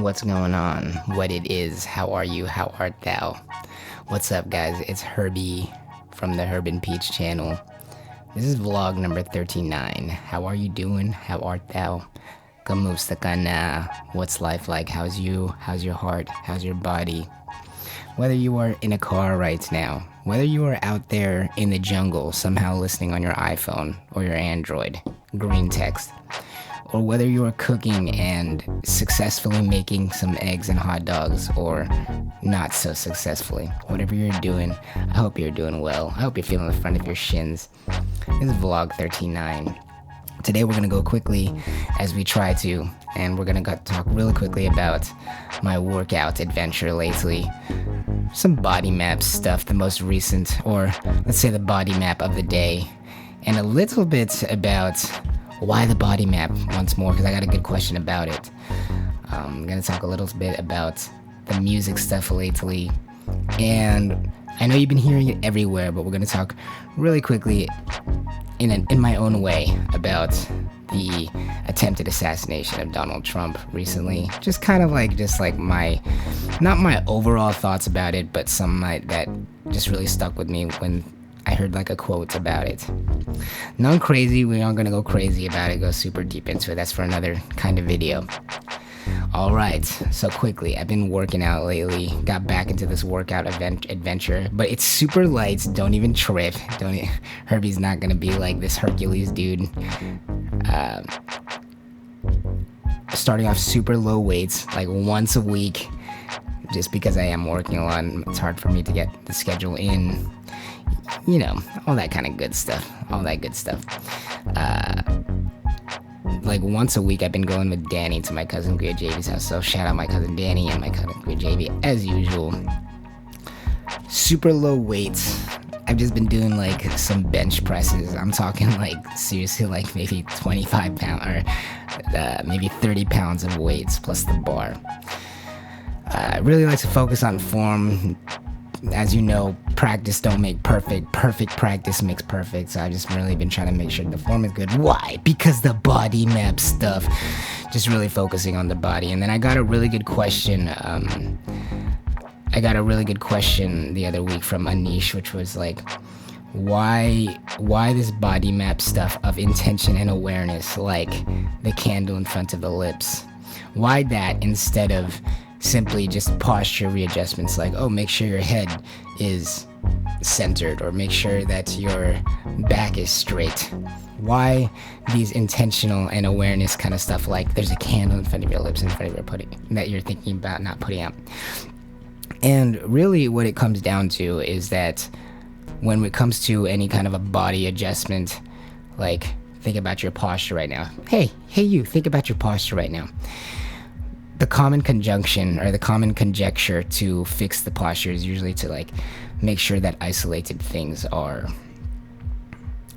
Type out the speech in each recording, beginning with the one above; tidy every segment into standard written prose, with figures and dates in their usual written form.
What's going on? What it is? How are you? How art thou? What's up, guys? It's Herbie from the Herb and Peach channel. This is vlog number 39. How are you doing? How art thou? Kamusta ka na? What's life like? How's you? How's your heart? How's your body? Whether you are in a car right now, whether you are out there in the jungle somehow listening on your iPhone or your Android, green text, or whether you are cooking and successfully making some eggs and hot dogs, or not so successfully. Whatever you're doing, I hope you're doing well. I hope you're feeling the front of your shins. This is vlog 39. Today we're going to go quickly as we try to, and we're going to talk really quickly about my workout adventure lately. Some body map stuff, the most recent, or let's say the body map of the day, and a little bit about why the body map once more, because I got a good question about it. I'm going to talk a little bit about the music stuff lately, and I know you've been hearing it everywhere, but we're going to talk really quickly in my own way about the attempted assassination of Donald Trump recently. Just my, not my overall thoughts about it, but some that just really stuck with me when I heard like a quote about it. None crazy, we aren't gonna go crazy about it, go super deep into it. That's for another kind of video. Alright, so quickly, I've been working out lately, got back into this workout adventure, but it's super light, don't even trip, Herbie's not gonna be like this Hercules dude. Starting off super low weights, like once a week, just because I am working a lot, it's hard for me to get the schedule in. You know, all that kind of good stuff. Like once a week I've been going with Danie to my cousin kuya JV's house. So shout out my cousin Danie and my cousin kuya JV as usual. Super low weights. I've just been doing like some bench presses. I'm talking like seriously like maybe 25 pounds or maybe 30 pounds of weights plus the bar. I really like to focus on form. As you know, practice don't make perfect. Perfect practice makes perfect. So I've just really been trying to make sure the form is good. Why? Because the body map stuff. Just really focusing on the body. And then I got a really good question. The other week from Anish, which was like, why this body map stuff of intention and awareness, like the candle in front of the lips? Why that instead of simply just posture readjustments, like, oh, make sure your head is centered, or make sure that your back is straight? Why these intentional and awareness kind of stuff, like there's a candle in front of your lips, in front of your that you're thinking about not putting out? And really what it comes down to is that when it comes to any kind of a body adjustment, like think about your posture right now. Hey you, think about your posture right now. The common conjunction or the common conjecture to fix the posture is usually to like make sure that isolated things are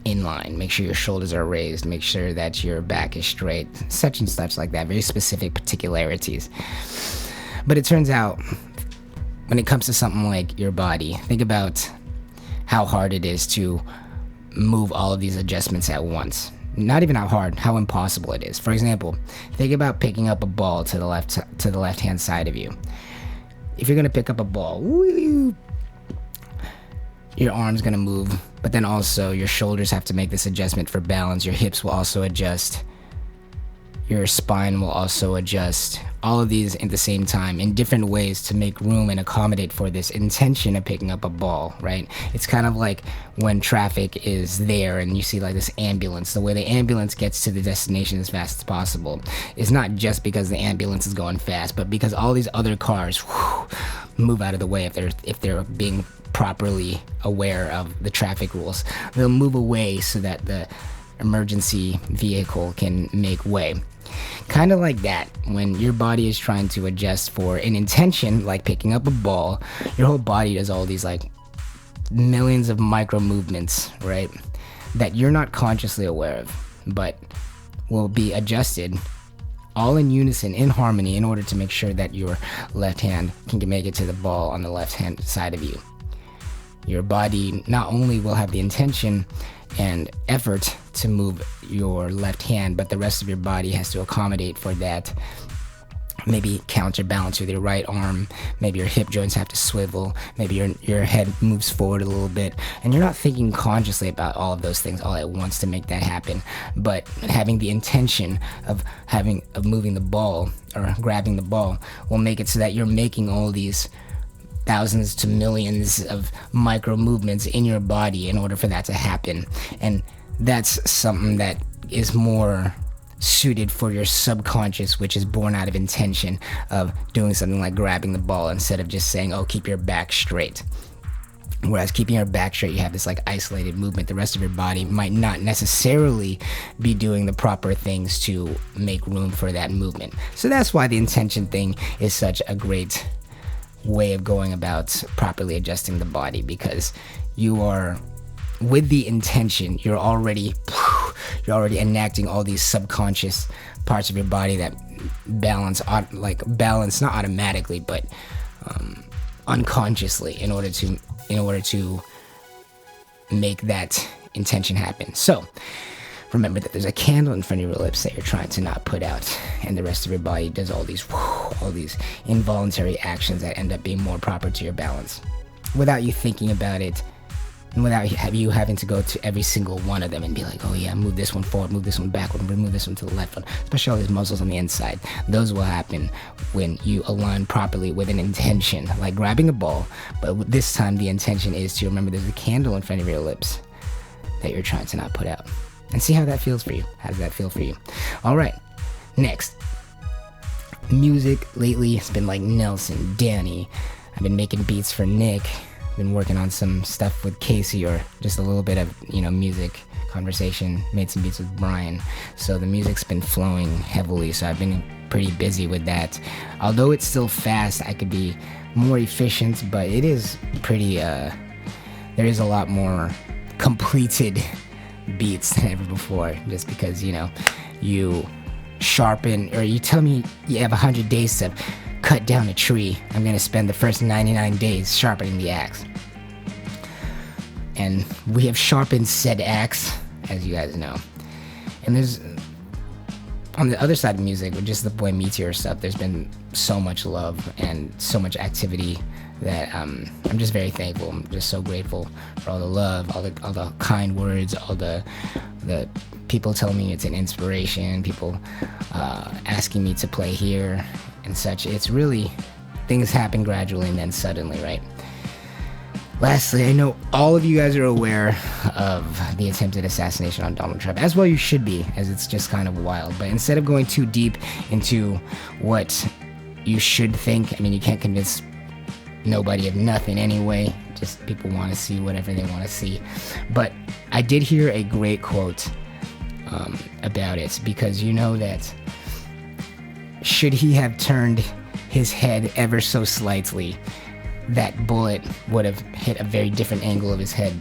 in line, make sure your shoulders are raised, make sure that your back is straight, such and such like that, very specific particularities. But it turns out when it comes to something like your body, think about how hard it is to move all of these adjustments at once. Not even how hard, how impossible it is. For example, think about picking up a ball to the left hand side of you. If you're gonna pick up a ball, your arm's gonna move, but then also your shoulders have to make this adjustment for balance. Your hips will also adjust. Your spine will also adjust. All of these at the same time in different ways to make room and accommodate for this intention of picking up a ball, right? It's kind of like when traffic is there and you see like this ambulance. The way the ambulance gets to the destination as fast as possible is not just because the ambulance is going fast, but because all these other cars move out of the way if they're being properly aware of the traffic rules. They'll move away so that the emergency vehicle can make way. Kind of like that, when your body is trying to adjust for an intention, like picking up a ball, your whole body does all these like millions of micro movements, right? That you're not consciously aware of, but will be adjusted all in unison, in harmony, in order to make sure that your left hand can make it to the ball on the left hand side of you. Your body not only will have the intention and effort to move your left hand, but the rest of your body has to accommodate for that maybe counterbalance with your right arm. Maybe your hip joints have to swivel. Maybe your head moves forward a little bit. And you're not thinking consciously about all of those things all at once to make that happen. But having the intention of moving the ball or grabbing the ball will make it so that you're making all these thousands to millions of micro movements in your body in order for that to happen. And that's something that is more suited for your subconscious, which is born out of intention of doing something like grabbing the ball instead of just saying, oh, keep your back straight. Whereas keeping your back straight, you have this like isolated movement. The rest of your body might not necessarily be doing the proper things to make room for that movement. So that's why the intention thing is such a great way of going about properly adjusting the body, because you are, with the intention, you're already enacting all these subconscious parts of your body that balance not automatically but unconsciously in order to make that intention happen. So remember that there's a candle in front of your lips that you're trying to not put out, and the rest of your body does all these involuntary actions that end up being more proper to your balance without you thinking about it, and without you having to go to every single one of them and be like, oh yeah, move this one forward, move this one backward, move this one to the left one, especially all these muscles on the inside. Those will happen when you align properly with an intention, like grabbing a ball, but this time the intention is to remember there's a candle in front of your lips that you're trying to not put out. And see how that feels for you. How does that feel for you? All right, next. Music lately has been like Nelson, Danie. I've been making beats for Nick. Been working on some stuff with Casey, or just a little bit of music conversation. Made some beats with Brian, so the music's been flowing heavily, so I've been pretty busy with that. Although it's still fast, I could be more efficient, but it is pretty there is a lot more completed beats than ever before, just because you sharpen, or you tell me you have 100 days to cut down a tree. I'm gonna spend the first 99 days sharpening the axe. And we have sharpened said axe, as you guys know. And there's, on the other side of music, with just the Boy Meteor stuff, there's been so much love and so much activity that I'm just very thankful. I'm just so grateful for all the love, all the kind words, all the people telling me it's an inspiration, people asking me to play here and such. It's really, things happen gradually and then suddenly, right? Lastly, I know all of you guys are aware of the attempted assassination on Donald Trump, as well you should be, as it's just kind of wild. But instead of going too deep into what you should think, I mean, you can't convince nobody of nothing anyway, just people want to see whatever they want to see. But I did hear a great quote about it, because you know that should he have turned his head ever so slightly, that bullet would have hit a very different angle of his head.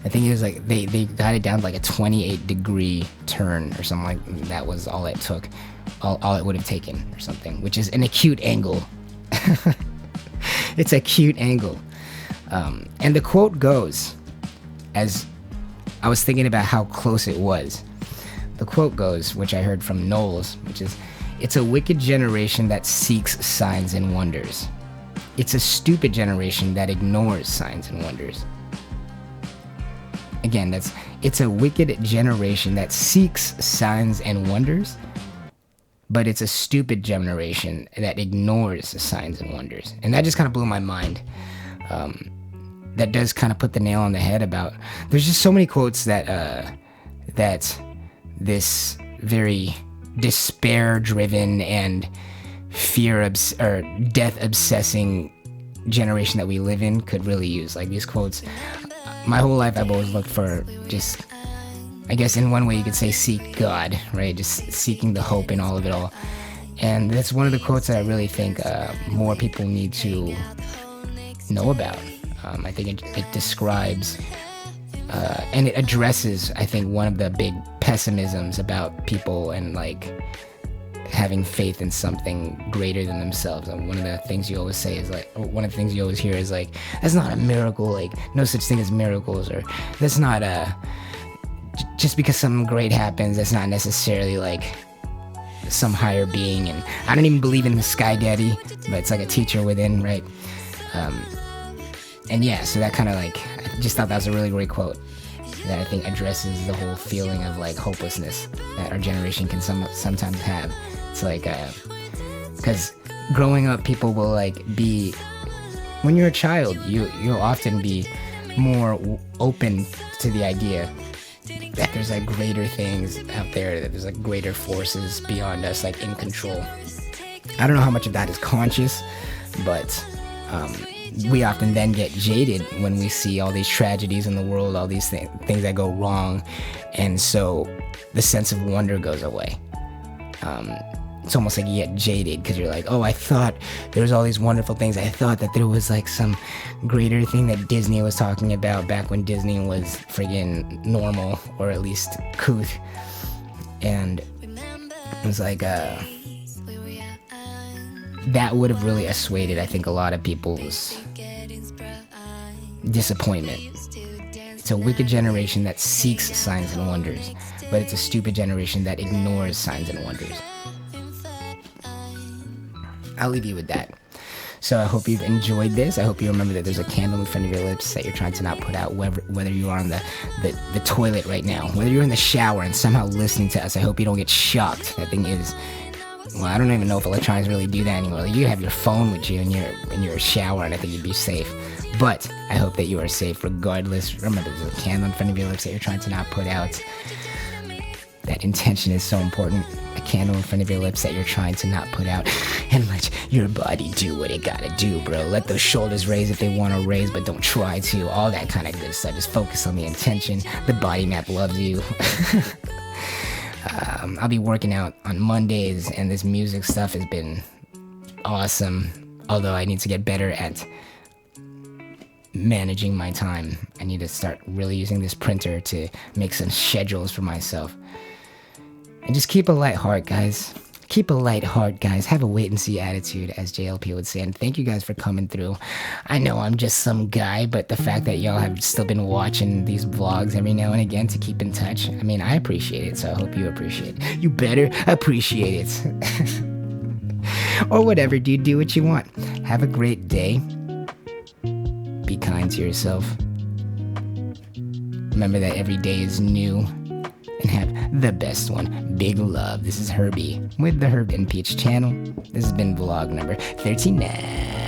I think it was like they got it down to like a 28-degree turn or something, like that was all it took, all it would have taken or something, which is an acute angle. It's a cute angle. And the quote goes, as I was thinking about how close it was, the quote goes, which I heard from Knowles, which is, "It's a wicked generation that seeks signs and wonders. It's a stupid generation that ignores signs and wonders." Again, it's a wicked generation that seeks signs and wonders, but it's a stupid generation that ignores signs and wonders. And that just kind of blew my mind. That does kind of put the nail on the head about, there's just so many quotes that this very despair-driven and death-obsessing generation that we live in could really use. Like these quotes, my whole life I've always looked for, just, I guess in one way you could say, seek God, right? Just seeking the hope in all of it all. And that's one of the quotes that I really think more people need to know about. I think it describes and it addresses, I think, one of the big pessimisms about people and like having faith in something greater than themselves. And one of the things you always say is like, or one of the things you always hear is like, that's not a miracle, like no such thing as miracles, or that's not just because something great happens, that's not necessarily like some higher being, and I don't even believe in the sky daddy, but it's like a teacher within, right? And yeah, so that kind of like, I just thought that was a really great quote that I think addresses the whole feeling of like hopelessness that our generation can sometimes have. It's like, because growing up, people will like be, when you're a child, you'll often be more open to the idea that there's like greater things out there, that there's like greater forces beyond us, like in control. I don't know how much of that is conscious, but we often then get jaded when we see all these tragedies in the world, all these things that go wrong, and so the sense of wonder goes away. It's almost like you get jaded because you're like, oh, I thought there was all these wonderful things. I thought that there was like some greater thing that Disney was talking about back when Disney was friggin' normal, or at least couth. And it was like, that would have really assuaded, I think, a lot of people's disappointment. It's a wicked generation that seeks signs and wonders, but it's a stupid generation that ignores signs and wonders. I'll leave you with that. So I hope you've enjoyed this. I hope you remember that there's a candle in front of your lips that you're trying to not put out, whether you are on the toilet right now, whether you're in the shower and somehow listening to us. I hope you don't get shocked. That thing is, well, I don't even know if electronics really do that anymore. You have your phone with you in your shower, and I think you'd be safe. But I hope that you are safe regardless. Remember, there's a candle in front of your lips that you're trying to not put out. That intention is so important. A candle in front of your lips that you're trying to not put out. And let your body do what it gotta do, bro. Let those shoulders raise if they want to raise, but don't try to. All that kind of good stuff. Just focus on the intention. The body map loves you. I'll be working out on Mondays, and this music stuff has been awesome. Although I need to get better at managing my time. I need to start really using this printer to make some schedules for myself. And just keep a light heart, guys. Keep a light heart, guys. Have a wait-and-see attitude, as JLP would say. And thank you guys for coming through. I know I'm just some guy, but the fact that y'all have still been watching these vlogs every now and again to keep in touch, I mean, I appreciate it, so I hope you appreciate it. You better appreciate it. Or whatever, dude. Do what you want. Have a great day. Be kind to yourself. Remember that every day is new. And have the best one. Big love. This is Herbie with the Herb and Peach channel. This has been vlog number 39.